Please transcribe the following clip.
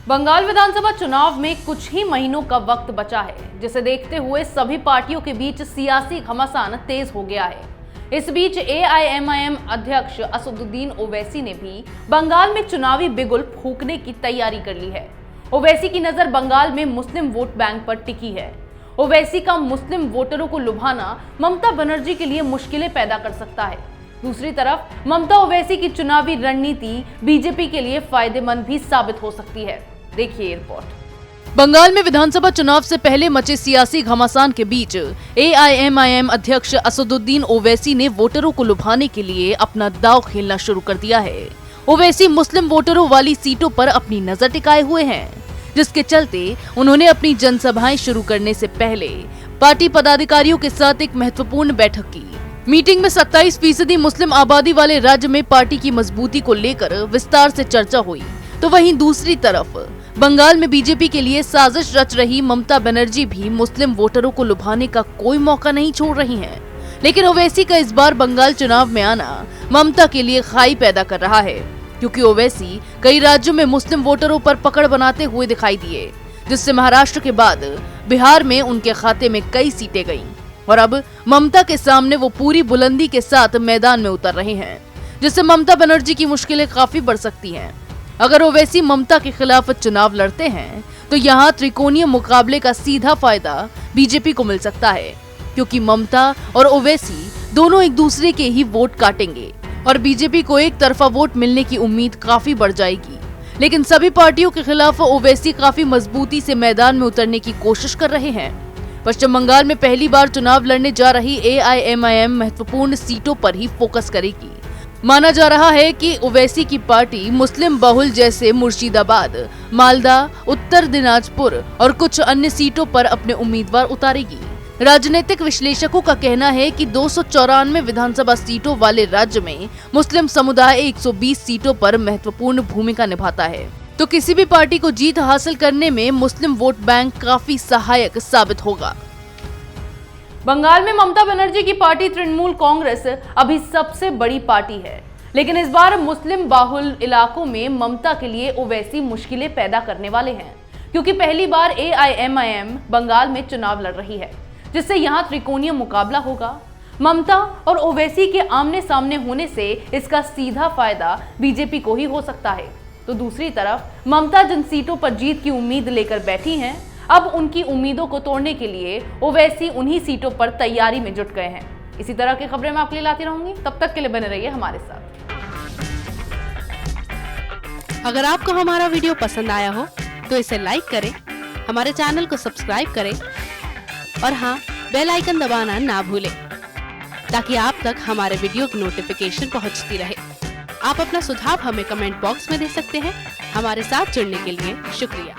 बंगाल विधानसभा चुनाव में कुछ ही महीनों का वक्त बचा है, जिसे देखते हुए सभी पार्टियों के बीच सियासी घमासान तेज हो गया है। इस बीच AIMIM अध्यक्ष असदुद्दीन ओवैसी ने भी बंगाल में चुनावी बिगुल फूंकने की तैयारी कर ली है। ओवैसी की नजर बंगाल में मुस्लिम वोट बैंक पर टिकी है। ओवैसी का मुस्लिम वोटरों को लुभाना ममता बनर्जी के लिए मुश्किलें पैदा कर सकता है। दूसरी तरफ ममता ओवैसी की चुनावी रणनीति बीजेपी के लिए फायदेमंद भी साबित हो सकती है। देखिए रिपोर्ट। बंगाल में विधानसभा चुनाव से पहले मचे सियासी घमासान के बीच AIMIM अध्यक्ष असदुद्दीन ओवैसी ने वोटरों को लुभाने के लिए अपना दांव खेलना शुरू कर दिया है। ओवैसी मुस्लिम वोटरों वाली सीटों पर अपनी नजर टिकाए हुए हैं, जिसके चलते उन्होंने अपनी जनसभाएं शुरू करने से पहले पार्टी पदाधिकारियों के साथ एक महत्वपूर्ण बैठक की। मीटिंग में 27% मुस्लिम आबादी वाले राज्य में पार्टी की मजबूती को लेकर विस्तार से चर्चा हुई। तो वहीं दूसरी तरफ बंगाल में बीजेपी के लिए साजिश रच रही ममता बनर्जी भी मुस्लिम वोटरों को लुभाने का कोई मौका नहीं छोड़ रही हैं। लेकिन ओवैसी का इस बार बंगाल चुनाव में आना ममता के लिए खाई पैदा कर रहा है, क्योंकि ओवैसी कई राज्यों में मुस्लिम वोटरों पर पकड़ बनाते हुए दिखाई दिए, जिससे महाराष्ट्र के बाद बिहार में उनके खाते में कई सीटें गईं और अब ममता के सामने वो पूरी बुलंदी के साथ मैदान में उतर रहे हैं, जिससे ममता बनर्जी की मुश्किलें काफी बढ़ सकती हैं। अगर ओवैसी ममता के खिलाफ चुनाव लड़ते हैं तो यहाँ त्रिकोणीय मुकाबले का सीधा फायदा बीजेपी को मिल सकता है, क्योंकि ममता और ओवैसी दोनों एक दूसरे के ही वोट काटेंगे और बीजेपी को एक तरफा वोट मिलने की उम्मीद काफी बढ़ जाएगी। लेकिन सभी पार्टियों के खिलाफ ओवैसी काफी मजबूती से मैदान में उतरने की कोशिश कर रहे हैं। पश्चिम बंगाल में पहली बार चुनाव लड़ने जा रही AIMIM महत्वपूर्ण सीटों पर ही फोकस करेगी। माना जा रहा है कि ओवैसी की पार्टी मुस्लिम बहुल जैसे मुर्शिदाबाद, मालदा, उत्तर दिनाजपुर और कुछ अन्य सीटों पर अपने उम्मीदवार उतारेगी। राजनीतिक विश्लेषकों का कहना है कि 294 विधानसभा सीटों वाले राज्य में मुस्लिम समुदाय 120 सीटों पर महत्वपूर्ण भूमिका निभाता है, तो किसी भी पार्टी को जीत हासिल करने में मुस्लिम वोट बैंक काफी सहायक साबित होगा। बंगाल में ममता बनर्जी की पार्टी तृणमूल कांग्रेस अभी सबसे बड़ी पार्टी है, लेकिन इस बार मुस्लिम बाहुल इलाकों में ममता के लिए ओवैसी मुश्किलें पैदा करने वाले हैं, क्योंकि पहली बार AIMIM बंगाल में चुनाव लड़ रही है, जिससे यहां त्रिकोणीय मुकाबला होगा। ममता और ओवैसी के आमने सामने होने से इसका सीधा फायदा बीजेपी को ही हो सकता है। तो दूसरी तरफ ममता जिन सीटों पर जीत की उम्मीद लेकर बैठी हैं, अब उनकी उम्मीदों को तोड़ने के लिए ओवैसी उन्हीं सीटों पर तैयारी में जुट गए हैं। इसी तरह की खबरें मैं आपके लिए लाती रहूंगी, तब तक के लिए बने रहिए हमारे साथ। अगर आपको हमारा वीडियो पसंद आया हो तो इसे लाइक करें, हमारे चैनल को सब्सक्राइब करें और हाँ, बेल आइकन दबाना ना भूलें, ताकि आप तक हमारे वीडियो की नोटिफिकेशन पहुंचती रहे। आप अपना सुझाव हमें कमेंट बॉक्स में दे सकते हैं। हमारे साथ जुड़ने के लिए शुक्रिया।